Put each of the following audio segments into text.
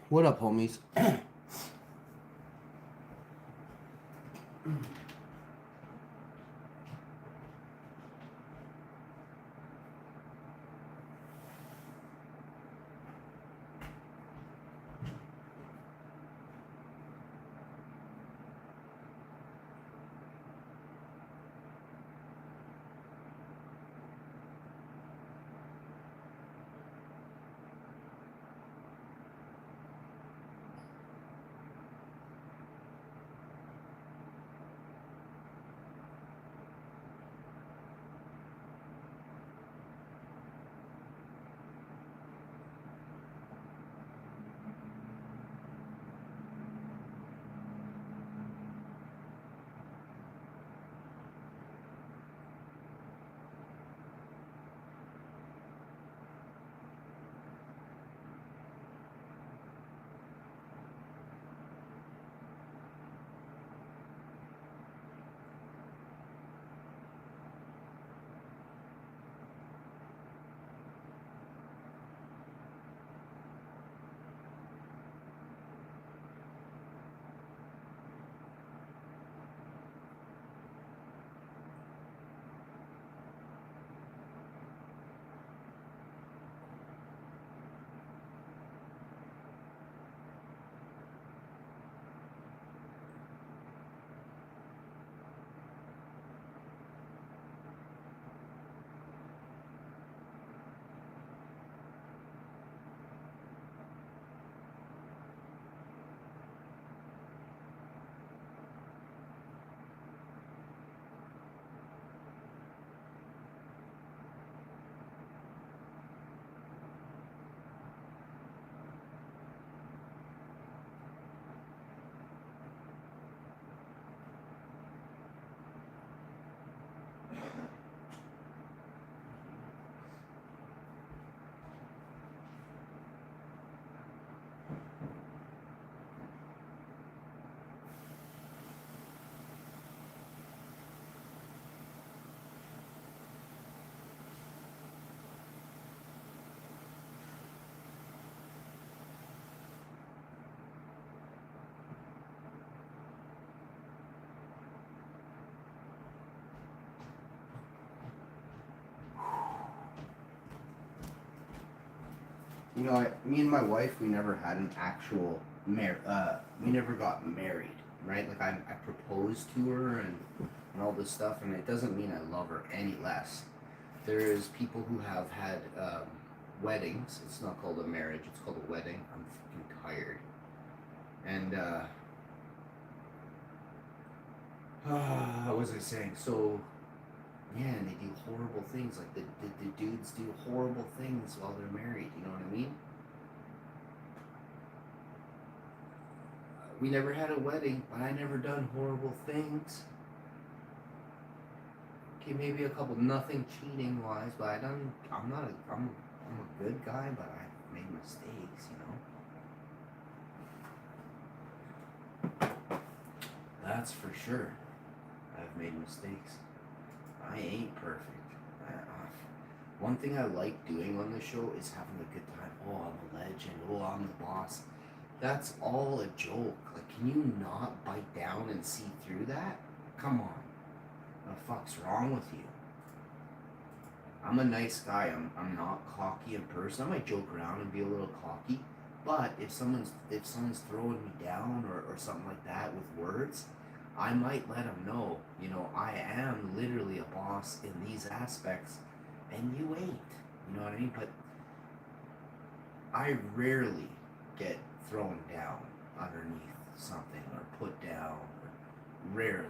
What up, homies? Me and my wife, we never had an actual we never got married, right? Like I proposed to her and all this stuff, and it doesn't mean I love her any less. There's people who have had weddings. It's not called a marriage. It's called a wedding. I'm fucking tired. And what was I saying? So yeah, and they do horrible things. Like the dudes do horrible things while they're married. You know what I mean? We never had a wedding, but I never done horrible things. Okay, maybe a couple nothing cheating wise, but I'm not a I'm a good guy, but I made mistakes. That's for sure. I've made mistakes. I ain't perfect. One thing I like doing on the show is having a good time. Oh, I'm a legend. Oh, I'm the boss. That's all a joke. Like, can you not bite down and see through that? Come on. What the fuck's wrong with you? I'm a nice guy. I'm not cocky in person. I might joke around and be a little cocky, but if someone's throwing me down or something like that with words, I might let them know. I am literally a boss in these aspects, and you ain't. You know what I mean? But I rarely get thrown down underneath something or put down. Rarely.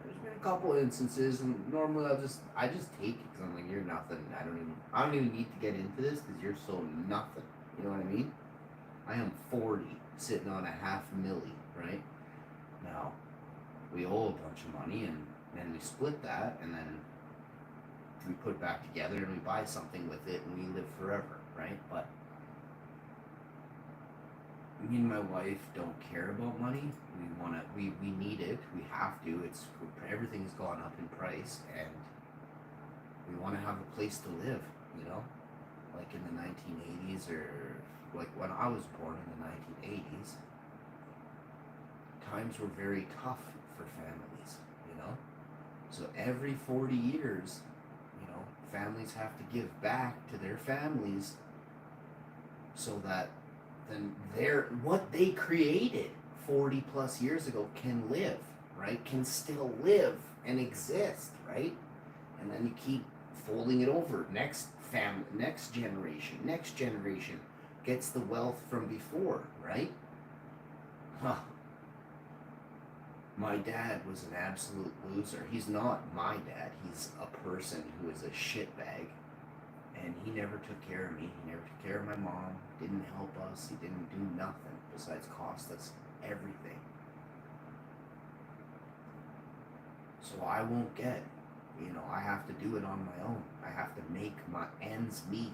There's been a couple instances, and normally I just take it because I'm like, you're nothing. I don't even need to get into this because you're so nothing. You know what I mean? I am 40, sitting on a half milli, right? Now we owe a bunch of money, and then we split that, and then we put it back together, and we buy something with it, and we live forever, right? But me and my wife don't care about money. We need it. We have to. Everything's gone up in price, and we want to have a place to live. You know, like in the 1980s, or like when I was born in the 1980s, times were very tough for families, you know? So every 40 years, you know, families have to give back to their families so that then what they created 40 plus years ago can live, right? Can still live and exist, right? And then you keep folding it over. Next generation gets the wealth from before, right? Huh. My dad was an absolute loser. He's not my dad. He's a person who is a shitbag. And he never took care of me. He never took care of my mom. Didn't help us. He didn't do nothing besides cost us everything. So I won't get, you know, I have to do it on my own. I have to make my ends meet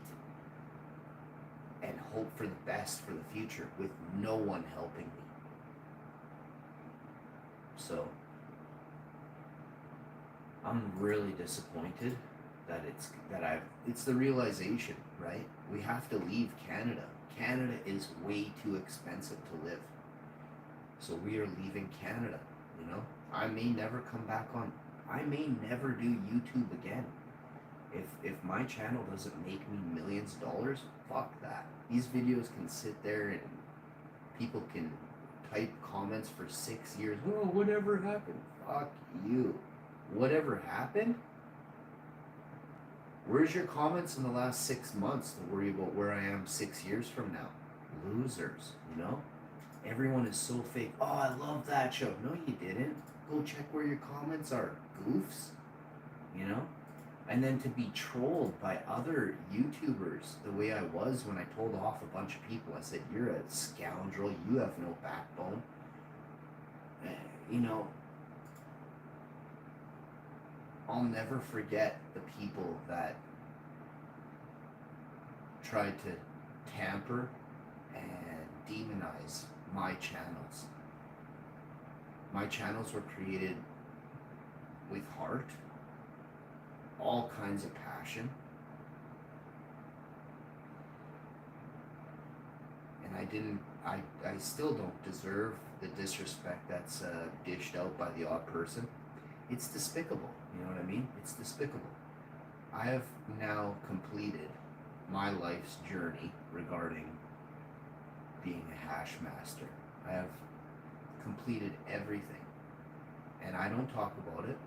and hope for the best for the future with no one helping me. So I'm really disappointed that it's the realization, right? We have to leave Canada. Canada is way too expensive to live. So we are leaving Canada, you know? I may never come back on. I may never do YouTube again. If my channel doesn't make me millions of dollars, fuck that. These videos can sit there and people can type comments for 6 years. Oh, whatever happened? Fuck you. Whatever happened? Where's your comments in the last 6 months to worry about where I am 6 years from now? Losers, you know? Everyone is so fake. Oh, I love that show. No, you didn't. Go check where your comments are. Goofs. You know? And then to be trolled by other YouTubers the way I was when I told off a bunch of people. I said, you're a scoundrel. You have no backbone. You know, I'll never forget the people that tried to tamper and demonize my channels. My channels were created with heart, all kinds of passion, and I still don't deserve the disrespect that's dished out by the odd person. It's despicable, you know what I mean? It's despicable. I have now completed my life's journey regarding being a hash master. I have completed everything, and I don't talk about it.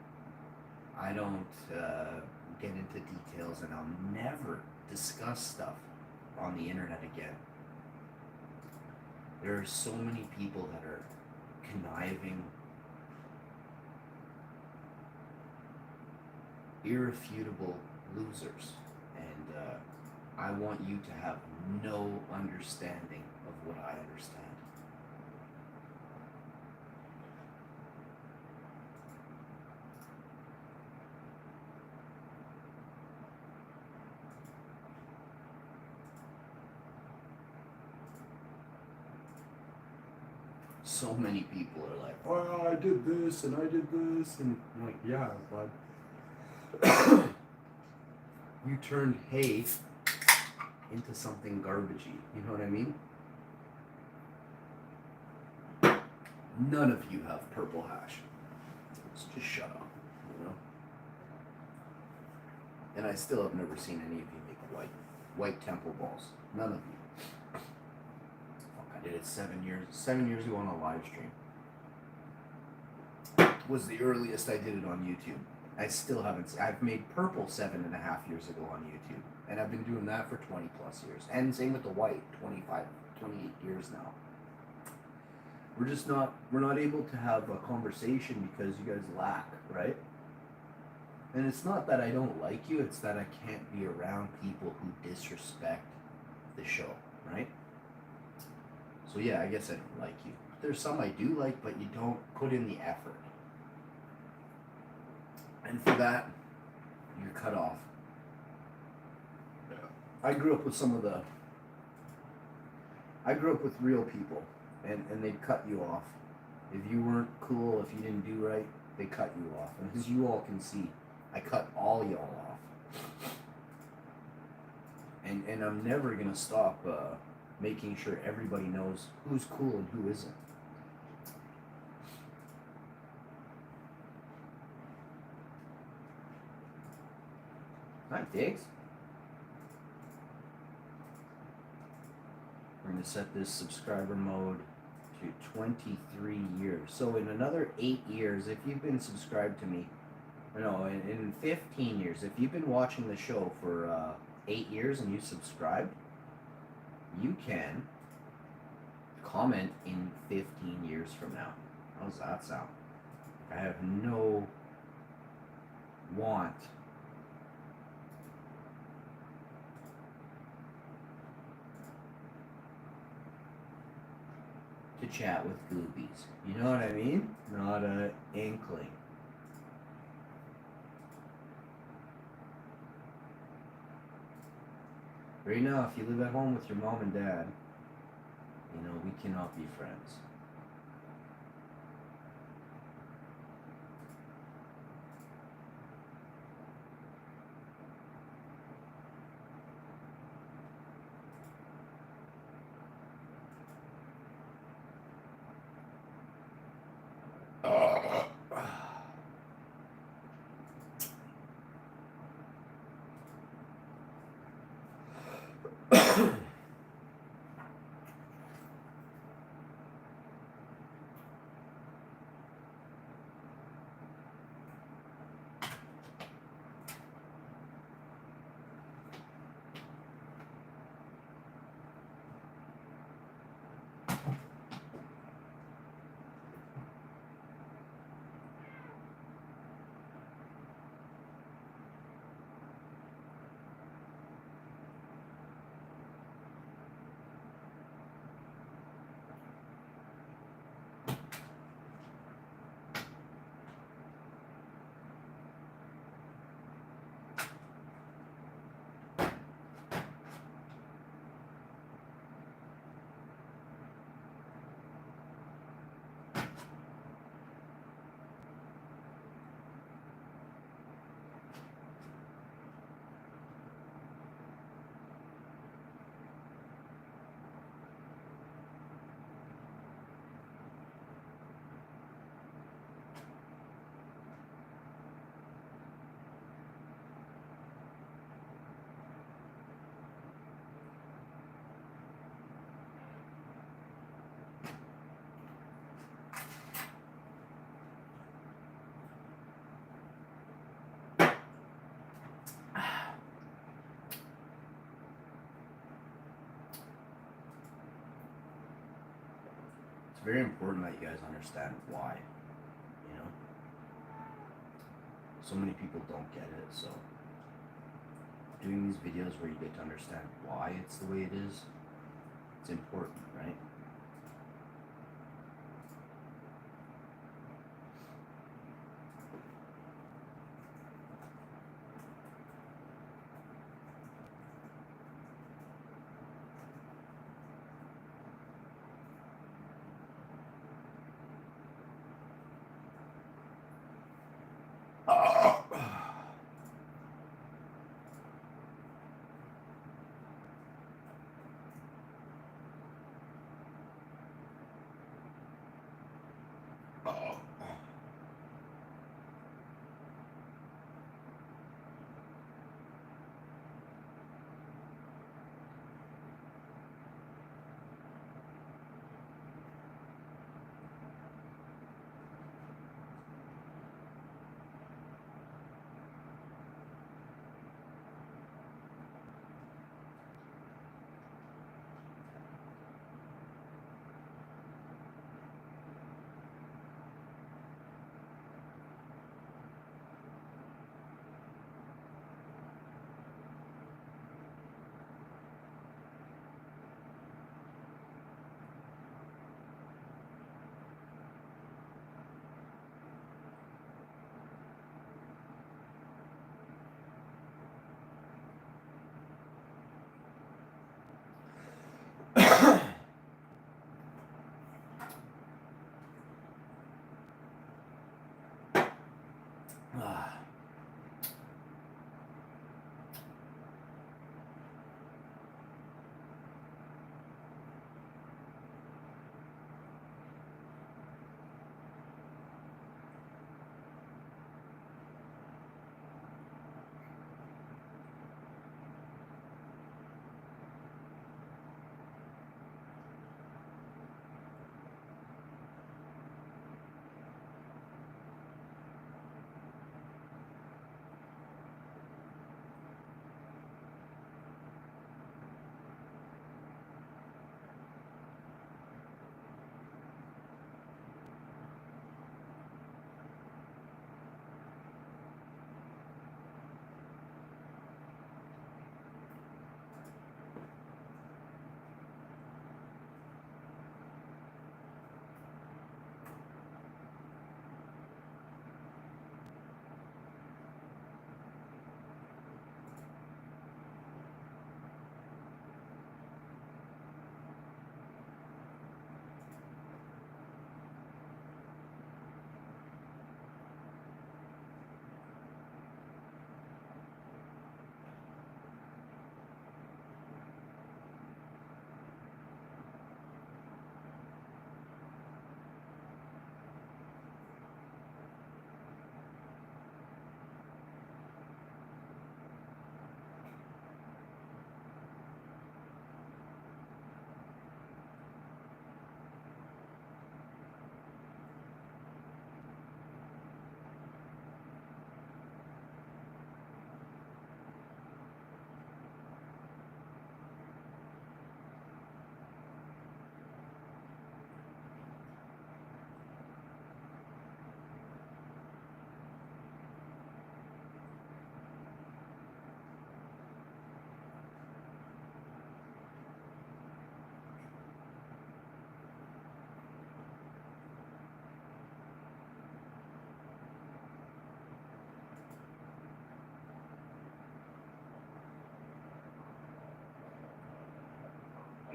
I don't get into details, and I'll never discuss stuff on the internet again. There are so many people that are conniving, irrefutable losers, and I want you to have no understanding of what I understand. So many people are like, oh, I did this and I did this, and I'm like, yeah, but you turned hay into something garbagey. You know what I mean? None of you have purple hash. So just shut up, you know? And I still have never seen any of you make white temple balls. None of you. I did it 7 years ago on a live stream. Was the earliest I did it on YouTube. I still haven't. I've made purple 7.5 years ago on YouTube, and I've been doing that for 20 plus years. And same with the white, 28 years now. We're not able to have a conversation because you guys lack, right? And it's not that I don't like you, it's that I can't be around people who disrespect the show, right? So yeah, I guess I don't like you. There's some I do like, but you don't put in the effort. And for that, you're cut off. I grew up with real people, and they'd cut you off. If you weren't cool, if you didn't do right, they cut you off. And as you all can see, I cut all y'all off. and I'm never gonna stop making sure everybody knows who's cool and who isn't. Hi, Diggs. We're gonna set this subscriber mode to 23 years. So in another 8 years, if you've been subscribed to me, no, in 15 years, if you've been watching the show for 8 years and you subscribed, you can comment in 15 years from now. How's that sound? I have no want to chat with goobies. You know what I mean? Not an inkling. Right now, if you live at home with your mom and dad, you know, we cannot be friends. It's very important that you guys understand why, you know? So many people don't get it, so doing these videos where you get to understand why it's the way it is, it's important, right?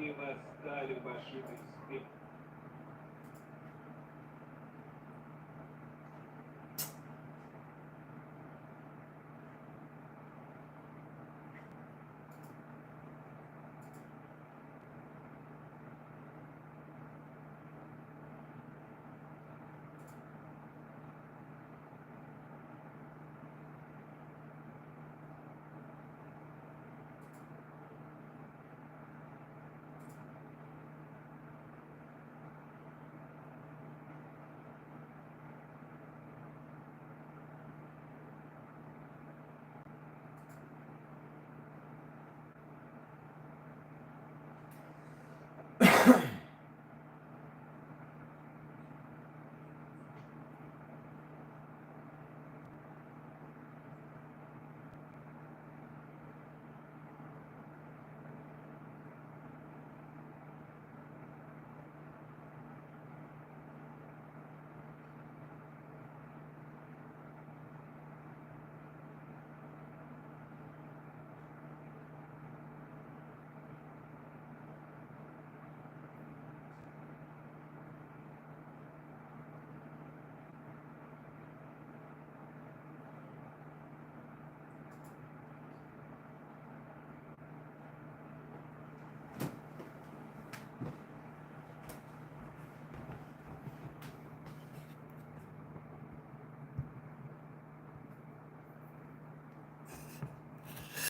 и мы стали вашими